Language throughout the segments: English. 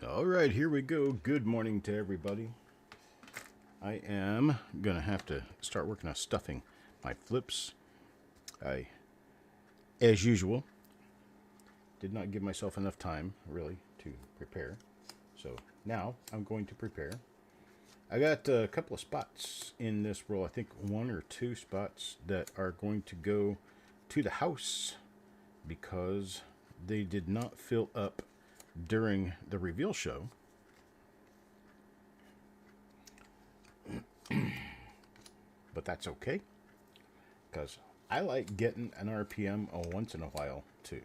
All right, here we go. Good morning to everybody. I am going to have to start working on stuffing my flips. I, as usual, did not give myself enough time, really, to prepare. So now I'm going to prepare. I got a couple of spots in this roll. I think one or two spots that are going to go to the house because they did not fill up during the reveal show. But that's okay, because I like getting an RPM once in a while too.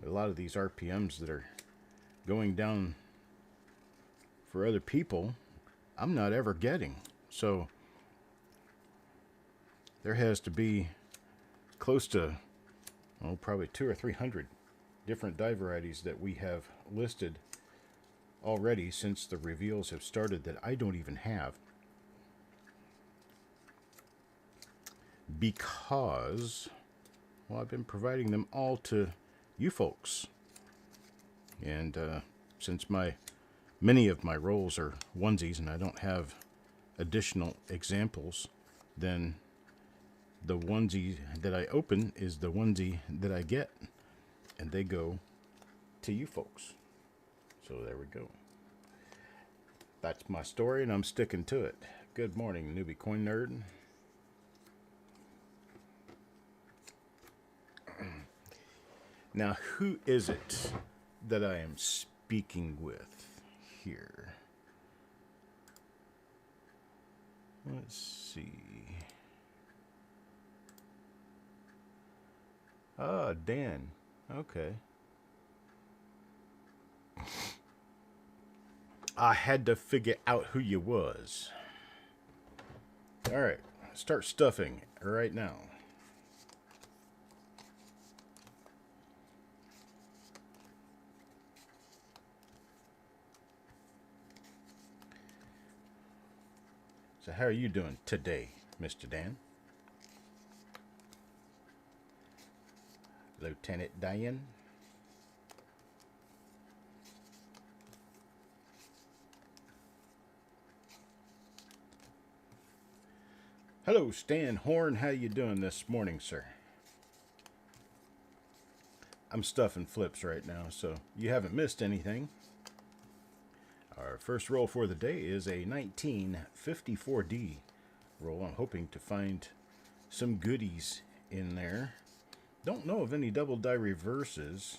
A lot of these RPMs that are going down for other people, I'm not ever getting. So there has to be close to, probably 200 or 300 different die varieties that we have listed already since the reveals have started that I don't even have, because, well, I've been providing them all to you folks. And since many of my rolls are onesies and I don't have additional examples, then the onesie that I open is the onesie that I get, and they go to you folks. So there we go. That's my story, and I'm sticking to it. Good morning, newbie coin nerd. Now, who is it that I am speaking with here? Let's see. Ah, Dan. Okay. I had to figure out who you was. All right, start stuffing right now. So how are you doing today, Mr. Dan? Lieutenant Diane? Hello, Stan Horn. How you doing this morning, sir? I'm stuffing flips right now, so you haven't missed anything. Our first roll for the day is a 1954D roll. I'm hoping to find some goodies in there. Don't know of any double die reverses.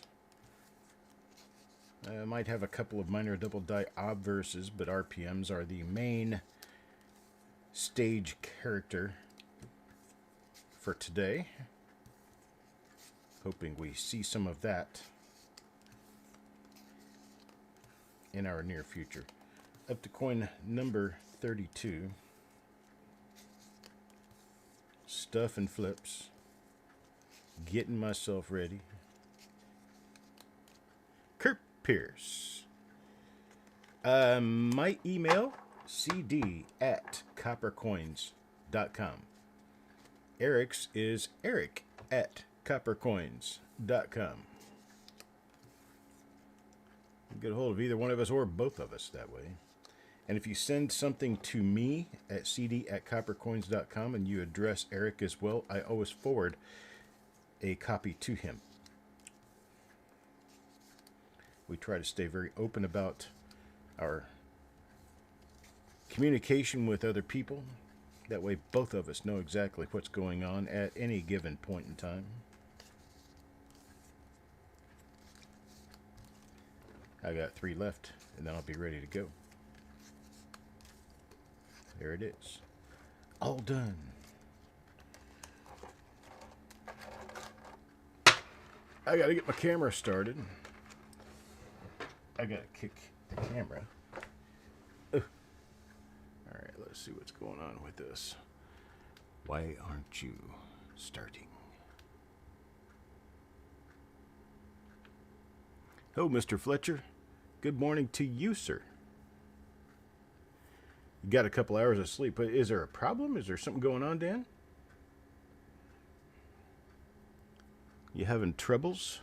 I might have a couple of minor double die obverses, but RPMs are the main stage character for today. Hoping we see some of that in our near future. Up to coin number 32. Stuff and flips. Getting myself ready. Kurt Pierce. My email, cd@coppercoins.com. Eric's is eric@coppercoins.com. Get a hold of either one of us or both of us that way. And if you send something to me at cd@coppercoins.com and you address Eric as well, I always forward a copy to him. We try to stay very open about our communication with other people. That way both of us know exactly what's going on at any given point in time. I got 3 left, and then I'll be ready to go. There it is. All done. I gotta get my camera started. I gotta kick the camera. Alright, let's see what's going on with this. Why aren't you starting? Oh, Mr. Fletcher. Good morning to you, sir. You got a couple hours of sleep, but is there a problem? Is there something going on, Dan? You having troubles?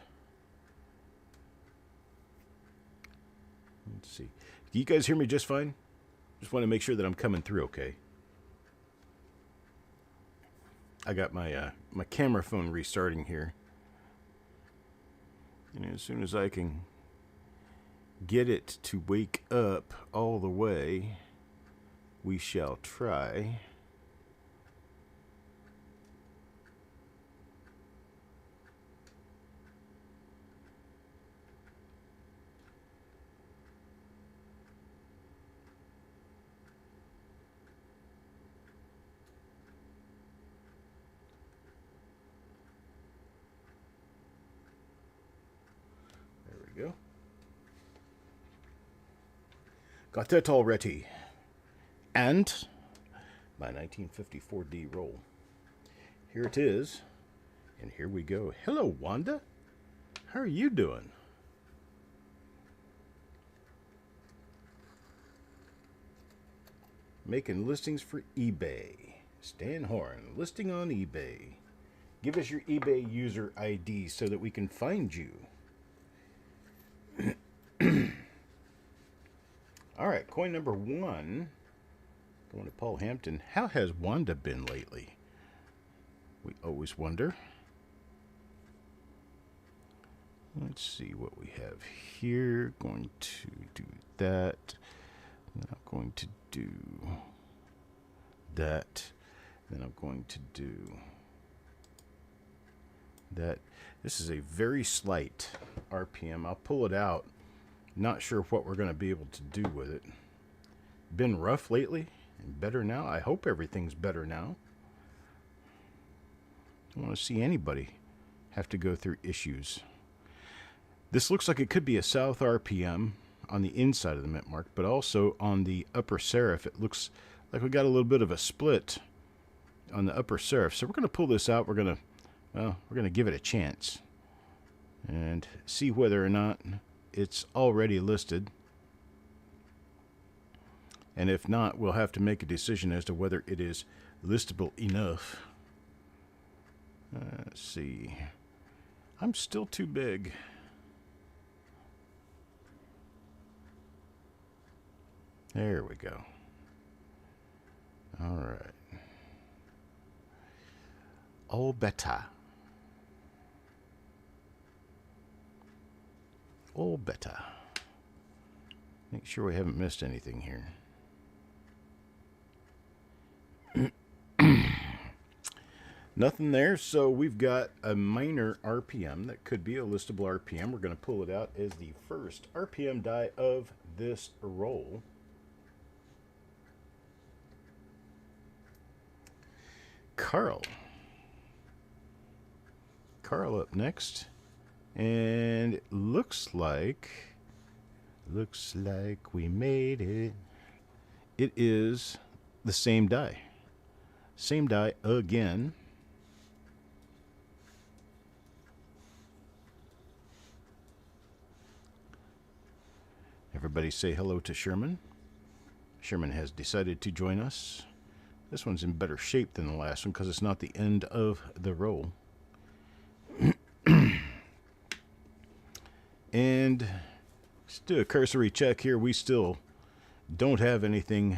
Let's see. Can you guys hear me just fine? Just want to make sure that I'm coming through okay. I got my my camera phone restarting here. And as soon as I can get it to wake up all the way, we shall try. There we go. Got that already. And my 1954D roll. Here it is. And here we go. Hello, Wanda. How are you doing? Making listings for eBay. Stan Horn, listing on eBay. Give us your eBay user ID so that we can find you. All right, coin number 1. Going to Paul Hampton. How has Wanda been lately? We always wonder. Let's see what we have here. Going to do that. Then I'm going to do that. Then I'm going to do that. This is a very slight RPM. I'll pull it out. Not sure what we're going to be able to do with it. Been rough lately and better now. I hope everything's better now. I don't want to see anybody have to go through issues. This looks like it could be a south RPM on the inside of the mint mark, but also on the upper serif. It looks like we got a little bit of a split on the upper serif. So we're going to pull this out. We're going to give it a chance and see whether or not it's already listed. And if not, we'll have to make a decision as to whether it is listable enough. Let's see. I'm still too big. There we go. All right. All better. All better. Make sure we haven't missed anything here. Nothing there, so we've got a minor RPM that could be a listable RPM. We're going to pull it out as the first RPM die of this roll. Carl up next, and it looks like we made it. It is the same die again. Everybody say hello to Sherman. Sherman has decided to join us. This one's in better shape than the last one because it's not the end of the roll. And let's do a cursory check here. We still don't have anything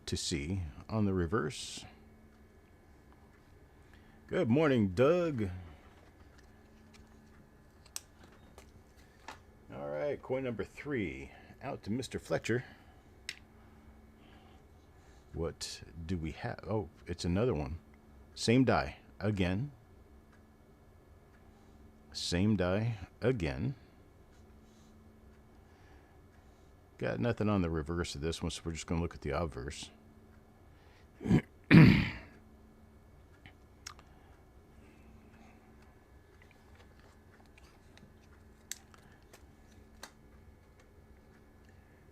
to see on the reverse. Good morning, Doug. All right, coin number 3 out to Mr. Fletcher. What do we have? Oh, it's another one. Same die again. Same die again. Got nothing on the reverse of this one, so we're just going to look at the obverse.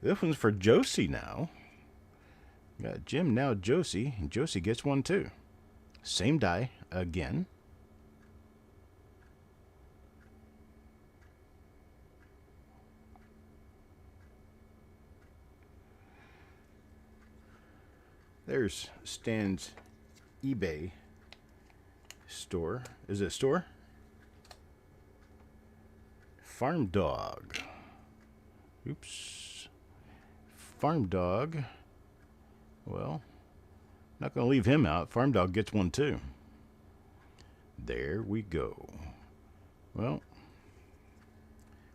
This one's for Josie now. Got Jim, now Josie, and Josie gets one too. Same die again. There's Stan's eBay store. Is it a store? Farm Dog. Oops. Farm Dog. Well, not going to leave him out. Farm Dog gets one too. There we go. Well,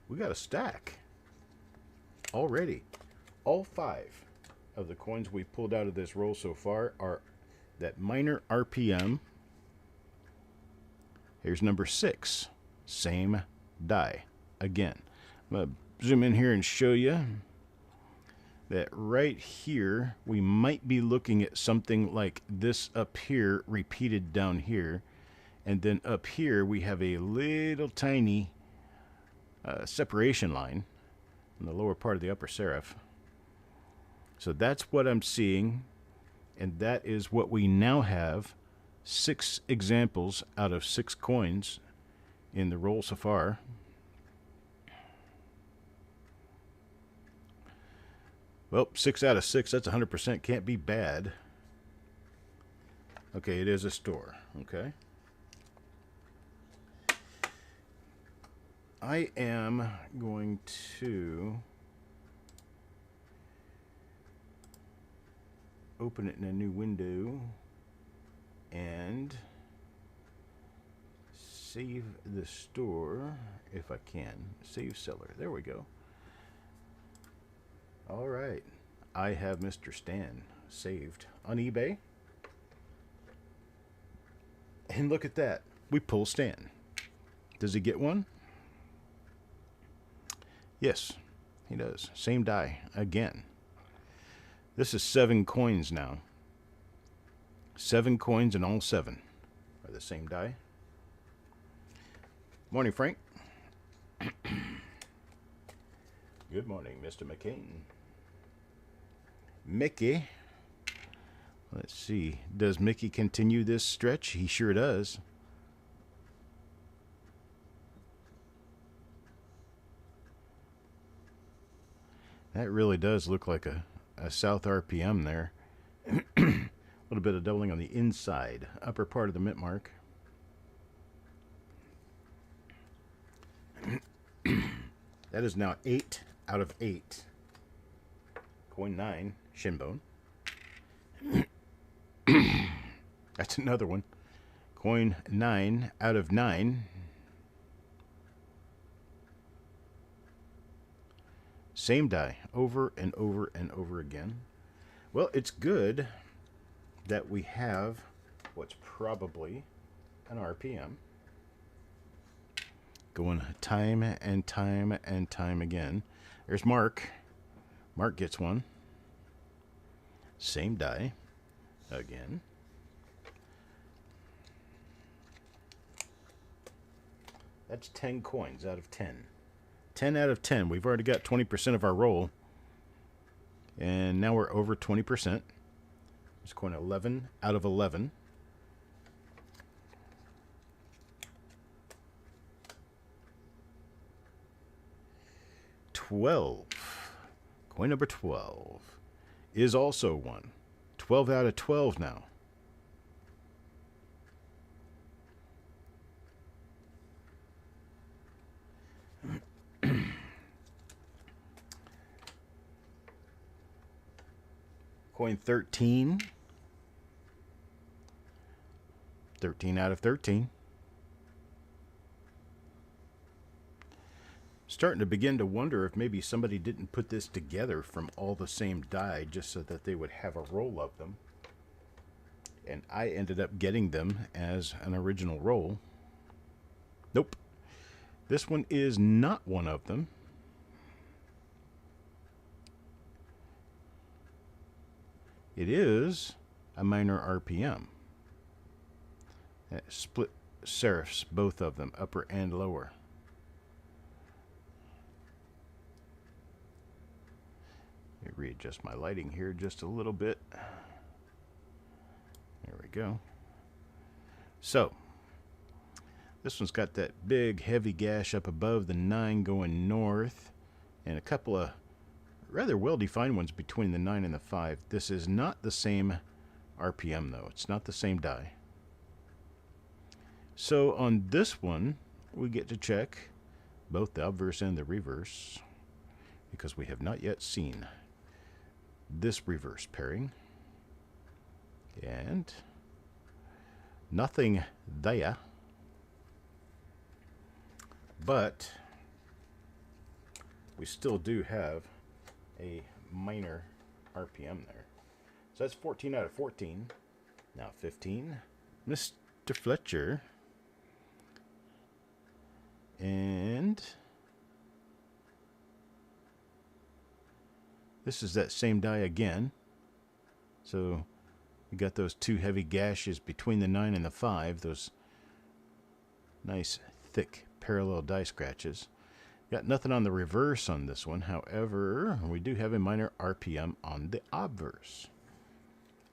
we got a stack already. All 5 of the coins we pulled out of this roll so far are that minor RPM. Here's number 6. Same die again. I'm going to zoom in here and show you that right here we might be looking at something like this up here repeated down here, and then up here we have a little tiny separation line in the lower part of the upper serif. So that's what I'm seeing, and that is what we now have. 6 examples out of 6 coins in the roll so far. Well, 6 out of 6, that's 100%. Can't be bad. Okay, it is a store. Okay. I am going to open it in a new window and save the store if I can. Save seller. There we go. All right. I have Mr. Stan saved on eBay. And look at that. We pull Stan. Does he get one? Yes, he does. Same die again. This is 7 coins now. 7 coins and all 7 are the same die. Morning, Frank. Good morning, Mr. McCain. Mickey. Let's see. Does Mickey continue this stretch? He sure does. That really does look like a South RPM there. A little bit of doubling on the inside, upper part of the mint mark. That is now 8 out of 8. Coin 9, Shinbone. That's another one. Coin 9 out of 9. Same die, over and over and over again. Well, it's good that we have what's probably an RPM. Going time and time and time again. There's Mark. Mark gets one. Same die. Again. That's 10 coins out of 10. 10 out of 10. We've already got 20% of our roll. And now we're over 20%. There's coin 11 out of 11. Coin number 12 is also one. 12 out of 12 now. Coin 13. 13 out of 13. Starting to begin to wonder if maybe somebody didn't put this together from all the same die just so that they would have a roll of them. And I ended up getting them as an original roll. Nope. This one is not one of them. It is a minor RPM. Split serifs, both of them, upper and lower. Let me readjust my lighting here just a little bit. There we go. So, this one's got that big heavy gash up above the 9 going north, and a couple of rather well-defined ones between the 9 and the 5. This is not the same RPM, though. It's not the same die. So on this one, we get to check both the obverse and the reverse. because we have not yet seen this reverse pairing. And nothing there. But we still do have a minor RPM there. So that's 14 out of 14. Now 15. Mr. Fletcher. And this is that same die again. So you got those two heavy gashes between the 9 and the 5. Those nice thick parallel die scratches. Got nothing on the reverse on this one. However, we do have a minor RPM on the obverse.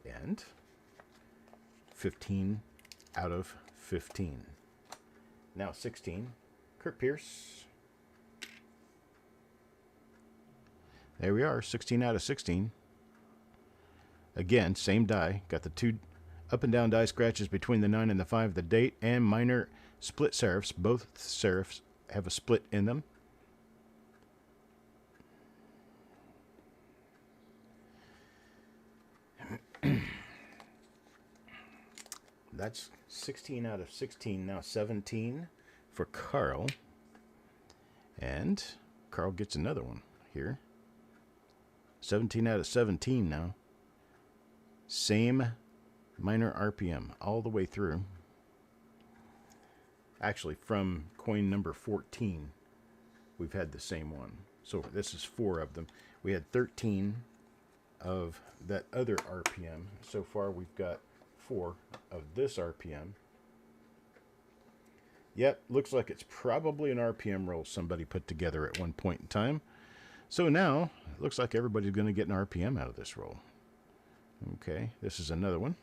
And 15 out of 15. Now 16. Kurt Pierce. There we are, 16 out of 16. Again, same die. Got the two up and down die scratches between the 9 and the 5, the date, and minor split serifs. Both serifs have a split in them. That's 16 out of 16. Now 17 for Carl. And Carl gets another one here. 17 out of 17 now. Same minor RPM all the way through. Actually, from coin number 14, we've had the same one. So this is 4 of them. We had 13 of that other RPM. So far, we've got 4 of this RPM. Yep, looks like it's probably an RPM roll somebody put together at one point in time. So now, it looks like everybody's going to get an RPM out of this roll. Okay, this is another one.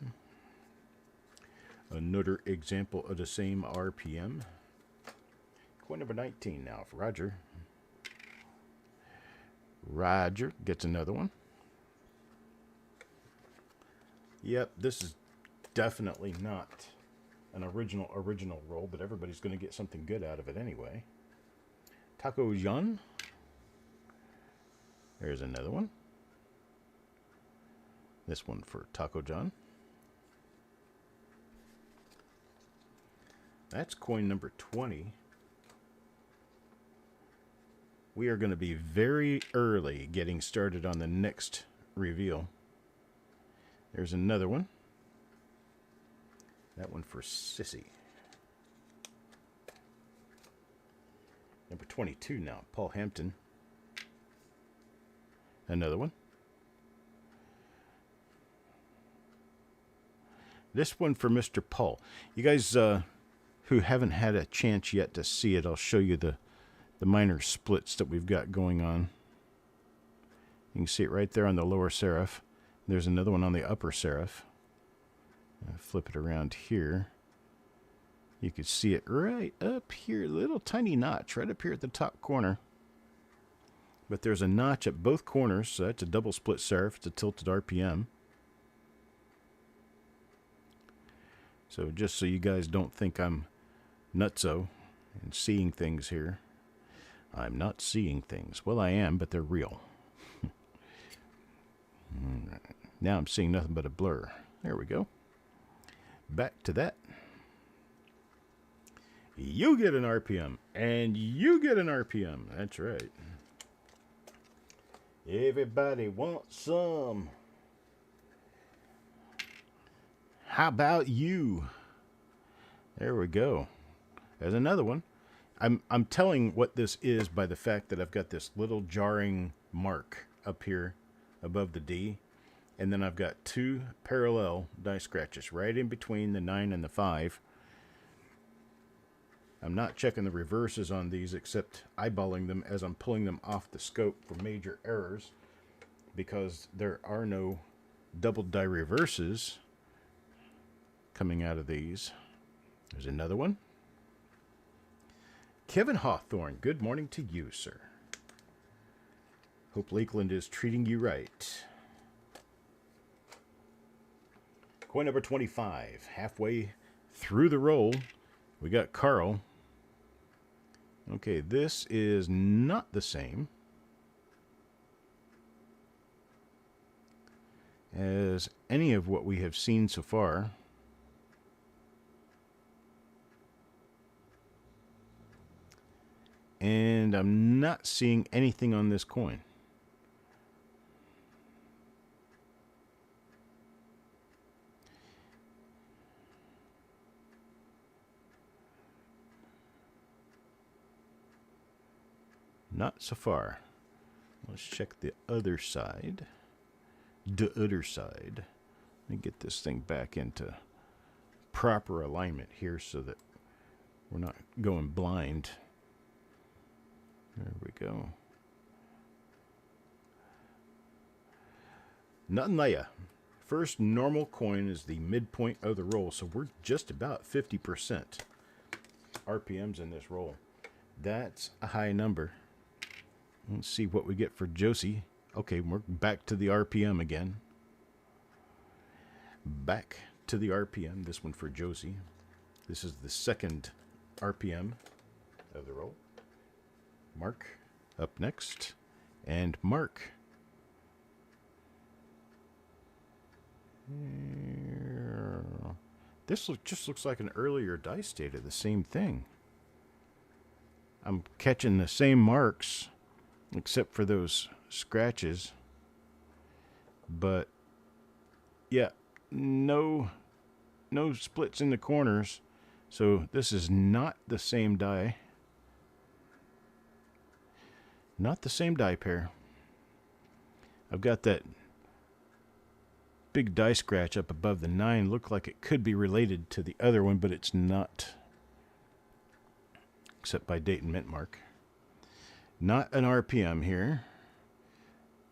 Another example of the same RPM. Coin number 19 now for Roger. Roger gets another one. Yep, this is definitely not an original roll, but everybody's going to get something good out of it anyway. Taco John. There's another one. This one for Taco John. That's coin number 20. We are going to be very early getting started on the next reveal. There's another one. That one for Sissy. Number 22 now, Paul Hampton. Another one. This one for Mr. Paul. You guys who haven't had a chance yet to see it, I'll show you the minor splits that we've got going on. You can see it right there on the lower serif. There's another one on the upper serif. Flip it around here. You can see it right up here, little tiny notch right up here at the top corner. But there's a notch at both corners, so that's a double split serif. It's a tilted RPM. So just so you guys don't think I'm nutso and seeing things here. I'm not seeing things. Well, I am, but they're real. Now I'm seeing nothing but a blur. There we go. Back to that. You get an RPM, and you get an RPM. That's right. Everybody wants some. How about you? There we go. There's another one. I'm telling what this is by the fact that I've got this little jarring mark up here above the D. And then I've got 2 parallel die scratches right in between the 9 and the 5. I'm not checking the reverses on these except eyeballing them as I'm pulling them off the scope for major errors, because there are no double die reverses coming out of these. There's another one. Kevin Hawthorne, good morning to you, sir. Hope Lakeland is treating you right. Coin number 25. Halfway through the roll, we got Carl. Okay, this is not the same. as any of what we have seen so far. And I'm not seeing anything on this coin. Not so far. Let's check the other side. The other side. Let me get this thing back into proper alignment here so that we're not going blind. There we go. Nothing there. First normal coin is the midpoint of the roll, so we're just about 50% RPMs in this roll. That's a high number. Let's see what we get for Josie. Okay, we're back to the RPM again. Back to the RPM. This one for Josie. This is the second RPM of the roll. Mark up next. And Mark. This just looks like an earlier dice date of the same thing. I'm catching the same marks, except for those scratches. But yeah, no splits in the corners. So this is not the same die. Not the same die pair. I've got that big die scratch up above the 9. Looked like it could be related to the other one, but it's not. Except by date and mint mark. Not an RPM here.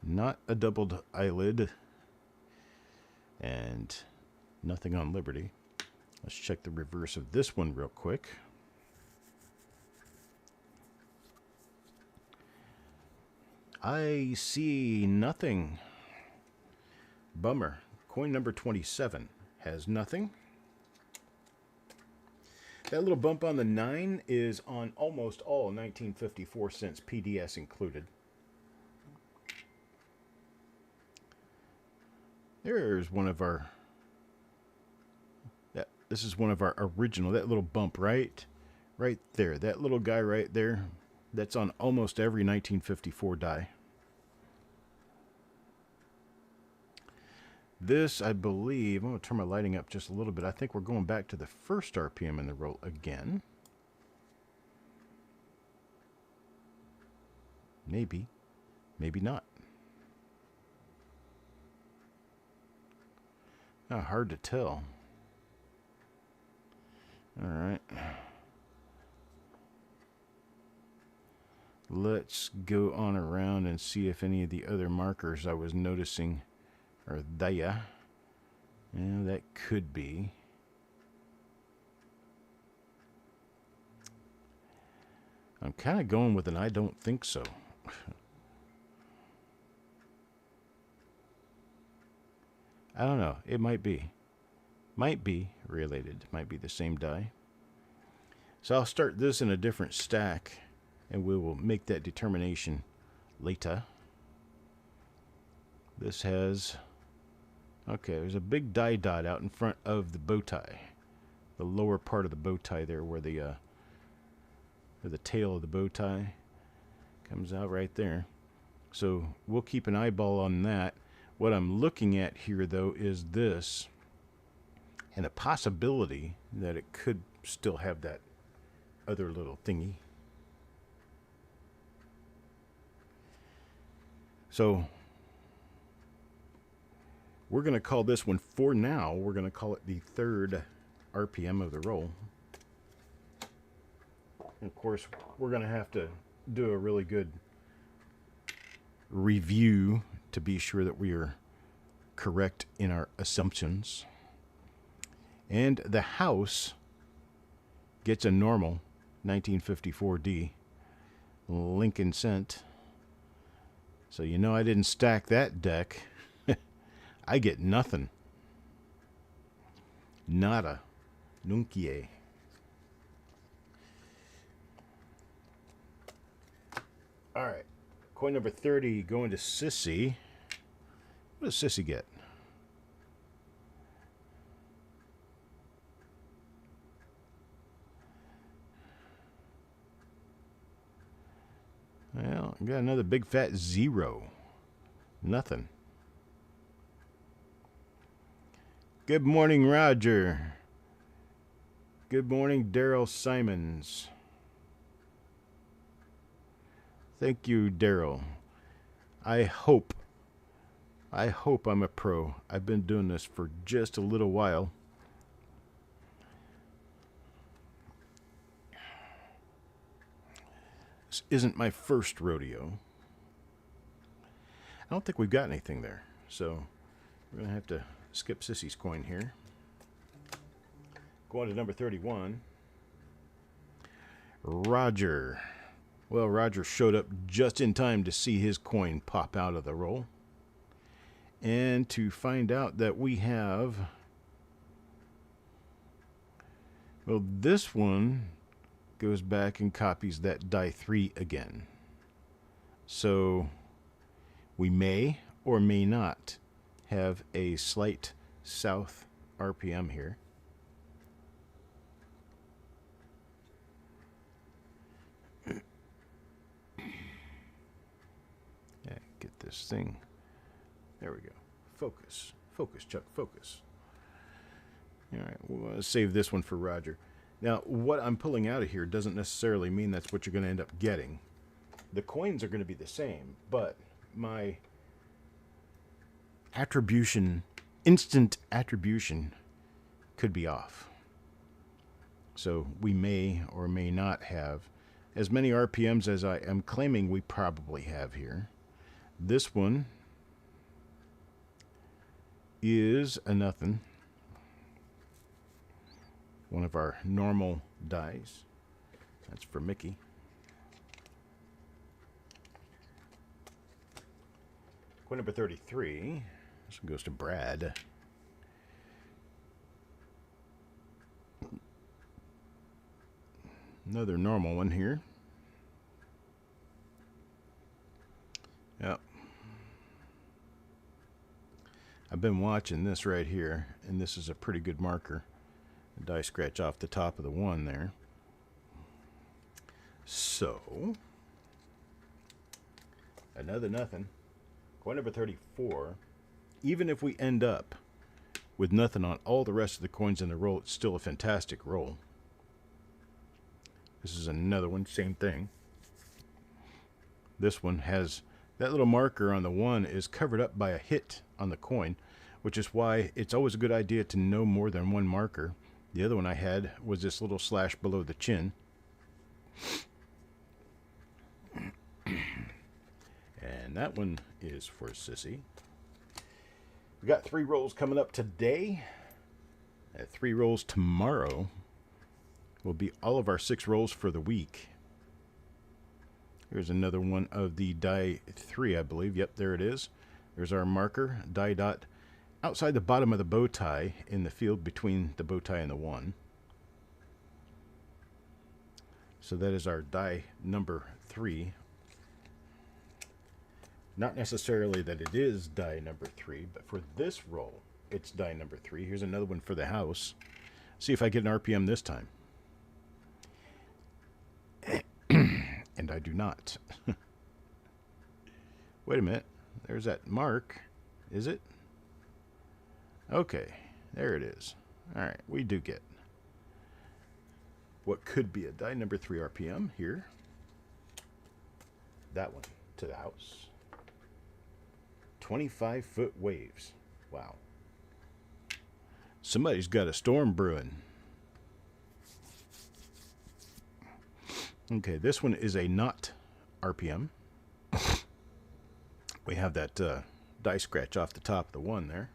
Not a doubled eyelid. And nothing on Liberty. Let's check the reverse of this one real quick. I see nothing. Bummer. Coin number 27 has nothing. That little bump on the 9 is on almost all 1954 cents, PDS included. There's one of our... This is one of our original. That little bump right there. That little guy right there. That's on almost every 1954 die. This, I believe, I'm going to turn my lighting up just a little bit. I think we're going back to the first RPM in the roll again. Maybe. Maybe not. Hard to tell. All right. Let's go on around and see if any of the other markers I was noticing are there. Yeah, that could be. I'm kind of going with an I don't think so. I don't know. It might be. Might be related. Might be the same die. So I'll start this in a different stack, and we will make that determination later. This has... Okay, there's a big die dot out in front of the bow tie. The lower part of the bow tie there where the tail of the bow tie comes out right there. So we'll keep an eyeball on that. What I'm looking at here, though, is this. And a possibility that it could still have that other little thingy. So we're going to call this one, for now, we're going to call it the third RPM of the roll. And of course, we're going to have to do a really good review to be sure that we are correct in our assumptions. And the house gets a normal 1954D Lincoln cent. So you know I didn't stack that deck. I get nothing. Nada. Nuncie. Alright. Coin number 30 going to Sissy. What does Sissy get? Well, I got another big fat 0. Nothing. Good morning, Roger. Good morning, Daryl Simons. Thank you, Daryl. I hope I'm a pro. I've been doing this for just a little while. This isn't my first rodeo. I don't think we've got anything there, so we're going to have to skip Sissy's coin here. Go on to number 31. Roger. Well, Roger showed up just in time to see his coin pop out of the roll. And to find out that we have... Well, this one goes back and copies that die 3 again. So we may or may not have a slight south RPM here. Yeah, get this thing. There we go. Focus. Focus, Chuck. Focus. All right, we'll save this one for Roger. Now, what I'm pulling out of here doesn't necessarily mean that's what you're going to end up getting. The coins are going to be the same, but my attribution, instant attribution, could be off. So we may or may not have as many RPMs as I am claiming we probably have here. This one is a nothing. One of our normal dies. That's for Mickey. Coin number 33. This one goes to Brad. Another normal one here. Yep. I've been watching this right here, and this is a pretty good marker. Die scratch off the top of the 1 there. So, another nothing. Coin number 34. Even if we end up with nothing on all the rest of the coins in the roll, it's still a fantastic roll. This is another one, same thing. This one has that little marker on the 1 is covered up by a hit on the coin, which is why it's always a good idea to know more than one marker. The other one I had was this little slash below the chin. And that one is for Sissy. We got 3 rolls coming up today. 3 rolls tomorrow will be all of our 6 rolls for the week. Here's another one of the die 3, I believe. Yep, there it is. There's our marker, die dot, outside the bottom of the bow tie in the field between the bow tie and the 1. So that is our die number 3. Not necessarily that it is die number 3, but for this roll, it's die number 3. Here's another one for the house. See if I get an RPM this time. And I do not. Wait a minute. There's that mark. Is it? Okay, there it is. All right, we do get what could be a die number 3 RPM here. That one to the house. 25-foot waves. Wow. Somebody's got a storm brewing. Okay, this one is a not RPM. We have that die scratch off the top of the 1 there.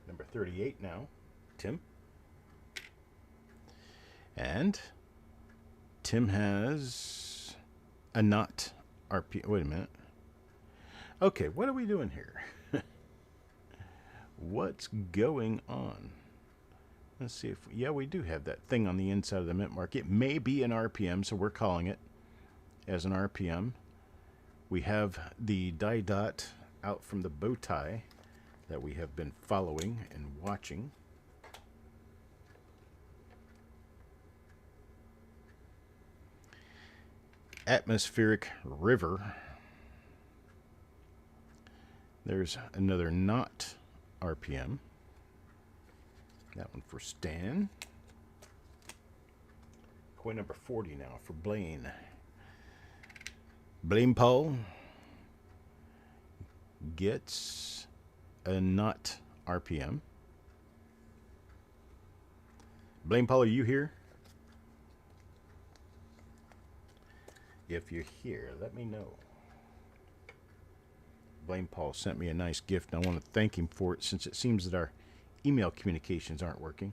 Number 38 now, Tim. And Tim has a not RPM. Wait a minute. Okay, what are we doing here? What's going on? Let's see if, yeah, we do have that thing on the inside of the mint mark. It may be an RPM, so we're calling it as an RPM. We have the die dot out from the bow tie that we have been following and watching. atmospheric river. There's another knot RPM. That one for Stan. Coin number 40 now for Blaine. Blaine Paul gets a knot RPM. Blaine Paul, are you here? If you're here, let me know. Blaine Paul sent me a nice gift, and I want to thank him for it, since it seems that our email communications aren't working.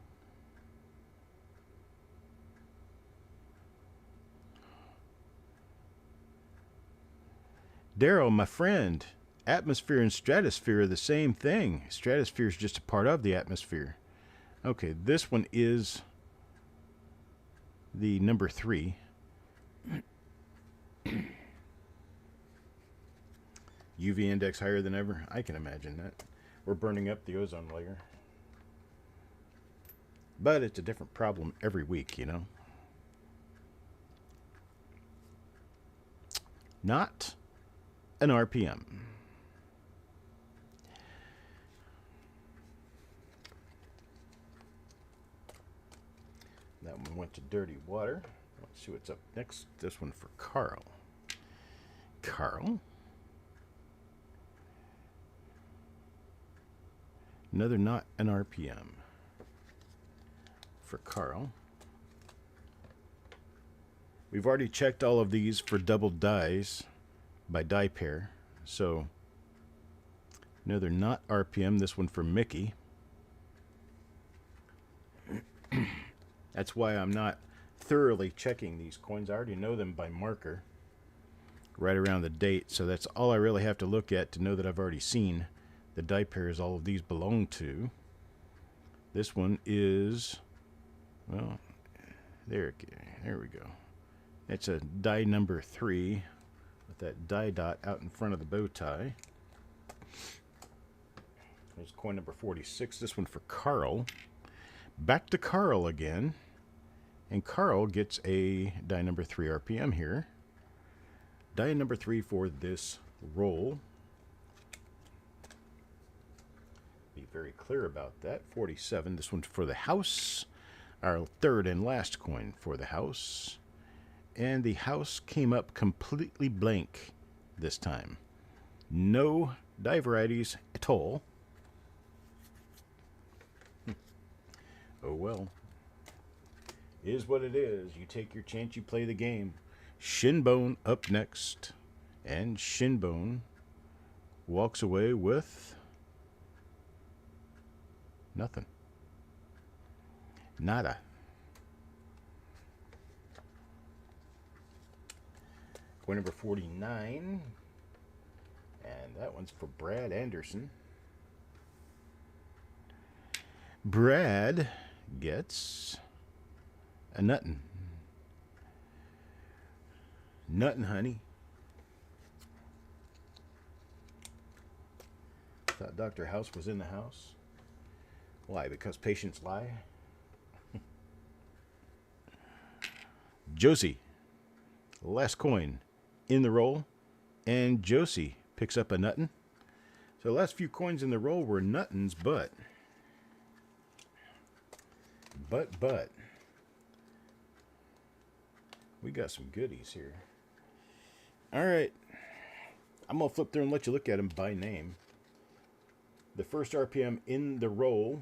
Daryl, my friend, atmosphere and stratosphere are the same thing. Stratosphere is just a part of the atmosphere. Okay, this one is the number 3. UV index higher than ever. I can imagine that. We're burning up the ozone layer. But it's a different problem every week, you know. Not an RPM. That one went to dirty water. Let's see what's up next. This one for Carl. Carl. Another not an RPM for Carl. We've already checked all of these for double dies by die pair. So another not RPM. This one for Mickey. That's why I'm not thoroughly checking these coins. I already know them by marker right around the date. So that's all I really have to look at to know that I've already seen the die pairs all of these belong to. This one is, well, there we go. It's a die number 3 with that die dot out in front of the bow tie. There's coin number 46. This one for Carl. Back to Carl again. And Carl gets a die number 3 RPM here. Die number 3 for this roll. Be very clear about that. 47. This one's for the house. Our third and last coin for the house. And the house came up completely blank this time. No die varieties at all. Oh well. Is what it is. You take your chance, you play the game. Shinbone up next. And Shinbone walks away with nothing. Nada. Coin number 49. And that one's for Brad Anderson. Brad gets a nuttin'. Nuttin', honey. Thought Dr. House was in the house. Why? Because patients lie? Josie. Last coin in the roll. And Josie picks up a nuttin'. So the last few coins in the roll were nuttins, but we got some goodies here. All right. I'm going to flip through and let you look at them by name. The first RPM in the roll.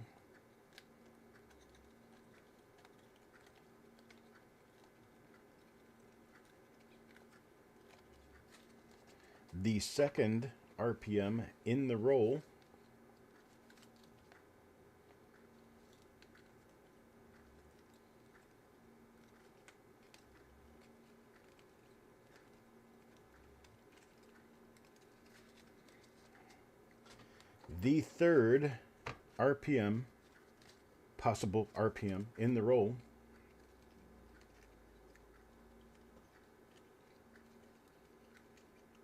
The second RPM in the roll. The third RPM, possible RPM in the roll.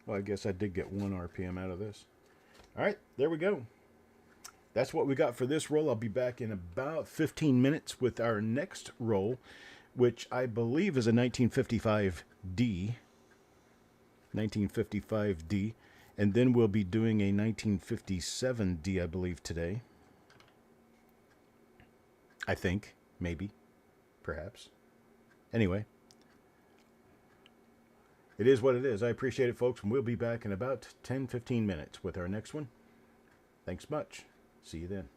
Well, I guess I did get 1 RPM out of this. All right, there we go. That's what we got for this roll. I'll be back in about 15 minutes with our next roll, which I believe is a 1955D. 1955D. And then we'll be doing a 1957D, I believe, today. I think. Maybe. Perhaps. Anyway. It is what it is. I appreciate it, folks. And we'll be back in about 10-15 minutes with our next one. Thanks much. See you then.